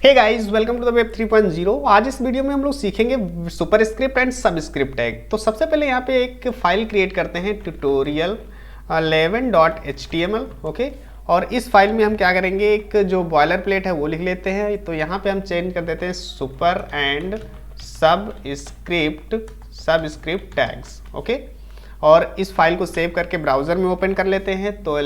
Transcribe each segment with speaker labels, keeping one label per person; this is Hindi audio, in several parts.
Speaker 1: Hey guys, welcome to the web 3.0। आज इस वीडियो में हम लोग सीखेंगे सुपरस्क्रिप्ट एंड सबस्क्रिप्ट टैग। तो सबसे पहले यहाँ पे एक फाइल क्रिएट करते हैं tutorial 11.html। ओके, और इस फाइल में हम क्या करेंगे, एक जो बॉयलर प्लेट है वो लिख लेते हैं। तो यहाँ पे हम चेंज कर देते हैं super and subscript tags. Okay, और इस फाइल को सेव करके ब्राउज़र में ओपन कर लेते हैं। तो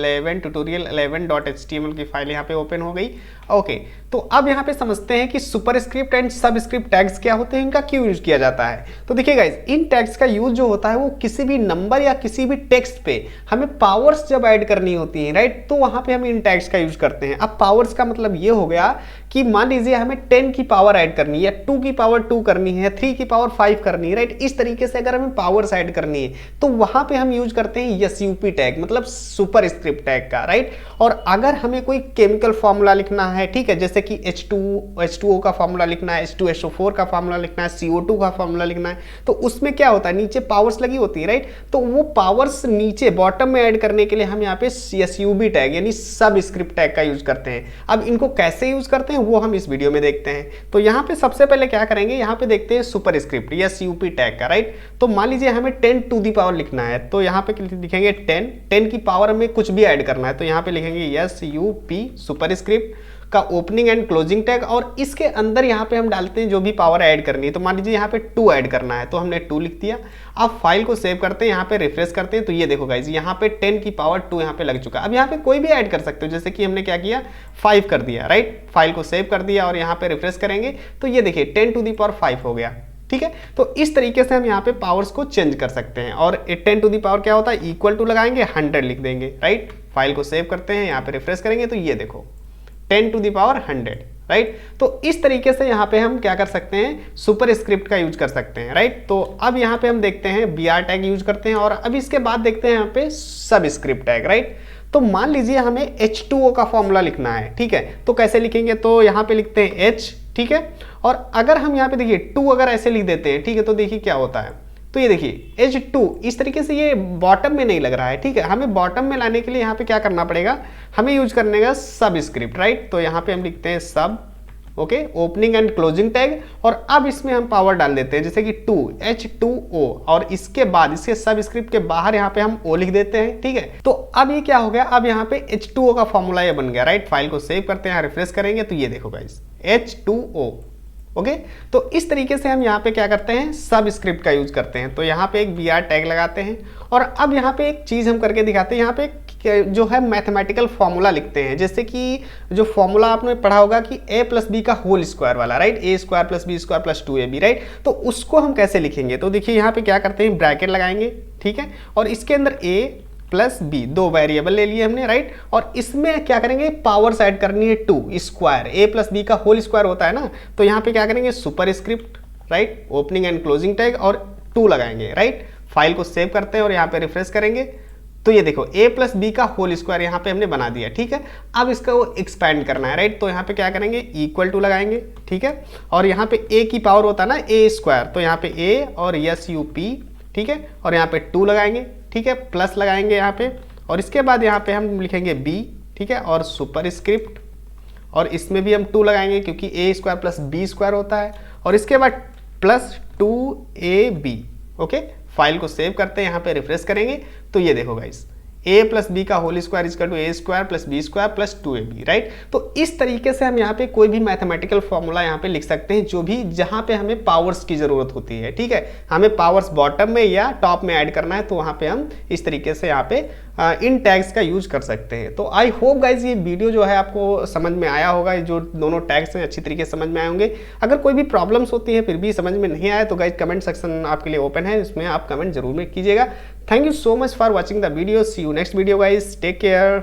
Speaker 1: tutorial 11.html की फाइल यहाँ पे ओपन हो गई। ओके, तो अब यहाँ पे समझते हैं कि सुपरस्क्रिप्ट एंड सबस्क्रिप्ट टैग्स क्या होते हैं, इनका क्यों यूज किया जाता है। तो देखिए गाइज, इन टैग्स का यूज जो होता है वो किसी भी नंबर या किसी भी टेक्स्ट पे हमें पावर्स जब ऐड करनी होती है, राइट, तो वहाँ पे हम इन टैग्स का यूज करते हैं। अब पावर्स का मतलब ये हो गया कि मान लीजिए हमें 10 की पावर ऐड करनी है, या 2 की पावर 2 करनी है, 3 की पावर 5 करनी है, राइट। इस तरीके से अगर हमें पावर्स ऐड करनी है तो वहाँ पे हम यूज करते हैं SUP टैग, मतलब सुपरस्क्रिप्ट टैग का, राइट। और अगर हमें कोई केमिकल फॉर्मूला लिखना है, ठीक है, जैसे कि H2O का फॉर्मूला लिखना है, H2SO4 का फॉर्मूला लिखना है, CO2 का फॉर्मूला लिखना है, तो उसमें क्या होता है, नीचे पावर्स लगी होती है, राइट। तो वो पावर्स नीचे बॉटम में ऐड करने के लिए हम यहाँ पे SUB टैग यानी सबस्क्रिप्ट टैग का यूज करते हैं। अब इनको कैसे यूज करते हैं वो हम इस वीडियो में देखते हैं। तो यहाँ पे सबसे पहले क्या करेंगे, यहाँ पे देखते हैं सुपरस्क्रिप्ट या SUP टैग का, राइट। तो मान लीजिए हमें 10 टू दी पावर लिखना है, तो यहाँ पे लिखेंगे 10 की पावर में कुछ भी ऐड करना है, तो यहाँ पे लिखेंगे SUP सुपरस्क्रिप्ट का ओपनिंग एंड क्लोजिंग टैग, और इसके अंदर यहाँ पे हम डालते हैं जो भी पावर ऐड करनी है। तो मान लीजिए यहाँ पे 2 ऐड करना है, तो हमने 2 लिख दिया। अब फाइल को सेव करते हैं, यहाँ पे रिफ्रेश करते हैं, तो ये देखो गाइज, यहाँ पे 10 की पावर 2 यहाँ पे लग चुका है। अब यहाँ पे कोई भी ऐड कर सकते हो, जैसे कि हमने क्या किया, 5 कर दिया, राइट। फाइल को सेव कर दिया और यहाँ पे रिफ्रेश करेंगे तो ये देखिए 10 टू दी पावर 5 हो गया, ठीक है। तो इस तरीके से हम यहाँ पे पावर्स को चेंज कर सकते हैं। और 10 टू दी पावर क्या होता है, इक्वल टू लगाएंगे, 100 लिख देंगे, राइट। फाइल को सेव करते हैं, यहाँ पे रिफ्रेश करेंगे तो ये देखो 10 टू दी पावर 100, राइट। तो इस तरीके से यहाँ पे हम क्या कर सकते हैं, सुपरस्क्रिप्ट का यूज कर सकते हैं, राइट। तो अब यहाँ पे हम देखते हैं BR टैग यूज करते हैं, और अब इसके बाद देखते हैं यहाँ पे सबस्क्रिप्ट टैग, राइट। तो मान लीजिए हमें H2O का फॉर्मूला लिखना है, ठीक है, तो कैसे लिखेंगे, तो यहाँ पे लिखते हैं H, ठीक है। और अगर हम यहाँ पे देखिए 2 अगर ऐसे लिख देते हैं, ठीक है, तो देखिए क्या होता है, तो ये देखिए H2 इस तरीके से ये बॉटम में नहीं लग रहा है, ठीक है। हमें बॉटम में लाने के लिए यहाँ पे क्या करना पड़ेगा, हमें यूज करने का सबस्क्रिप्ट, राइट। तो यहाँ पे हम लिखते हैं सब, okay, opening and closing tag, और अब इसमें हम पावर डाल देते हैं, जैसे कि 2 H2O, और इसके बाद इसके सबस्क्रिप्ट के बाहर यहाँ पे हम O लिख देते हैं, ठीक है। तो अब ये क्या हो गया, अब यहाँ पे H2O का फॉर्मूला ये बन गया, राइट। फाइल को सेव करते हैं, रिफ्रेश करेंगे तो ये देखो गाइस H2O, ओके। तो इस तरीके से हम यहाँ पे क्या करते हैं, सबस्क्रिप्ट का यूज करते हैं। तो यहाँ पे एक BR टैग लगाते हैं, और अब यहाँ पे एक चीज हम करके दिखाते हैं। यहाँ पे जो है मैथमेटिकल फॉर्मूला लिखते हैं, जैसे कि जो फॉर्मूला आपने पढ़ा होगा कि A+B का होल स्क्वायर वाला, right, A² + B² + 2AB, right. तो उसको हम कैसे लिखेंगे, तो देखिए यहाँ पे क्या करते हैं, ब्रैकेट लगाएंगे, ठीक है, और इसके अंदर A+B 2 वेरिएबल ले लिए हमने, राइट। और इसमें क्या करेंगे, पावर्स ऐड करनी है 2 स्क्वायर, A+B का होल स्क्वायर होता है ना, तो यहाँ पे क्या करेंगे, superscript, right, opening and closing tag और 2 लगाएंगे, राइट। फाइल को सेव करते हैं और यहाँ पे रिफ्रेश करेंगे तो ये देखो A+B का होल स्क्वायर यहाँ पे हमने बना दिया, ठीक है। अब इसका वो एक्सपैंड करना है, राइट। तो यहाँ पे क्या करेंगे, इक्वल टू लगाएंगे, ठीक है। और यहाँ पे A की पावर होता है ना A², तो यहाँ पे A और SUP, ठीक है, और यहाँ पे 2 लगाएंगे, ठीक है, प्लस लगाएंगे यहाँ पे, और इसके बाद यहाँ पे हम लिखेंगे B, ठीक है, और सुपरस्क्रिप्ट, और इसमें भी हम 2 लगाएंगे क्योंकि A² + B² होता है, और इसके बाद +2AB, ओके। फाइल को सेव करते हैं, यहाँ पे रिफ्रेश करेंगे तो ये देखो गाइस A+B का whole square is equal to A² + B² + 2AB, right. तो इस तरीके से हम यहाँ पे कोई भी मैथमेटिकल फॉर्मूला यहाँ पे लिख सकते हैं, जो भी जहाँ पे हमें पावर्स की जरूरत होती है, ठीक है। हमें पावर्स बॉटम में या टॉप में ऐड करना है, तो वहाँ पे हम इस तरीके से यहाँ पे इन टैग्स का यूज कर सकते हैं। तो आई होप गाइज ये वीडियो जो है आपको समझ में आया होगा, जो दोनों टैग्स हैं अच्छी तरीके से समझ में आए होंगे। अगर कोई भी प्रॉब्लम्स होती है फिर भी समझ में नहीं आए तो गाइज कमेंट सेक्शन आपके लिए ओपन है, इसमें आप कमेंट जरूर में कीजिएगा। Thank you so much for watching the video, see you next video guys, take care.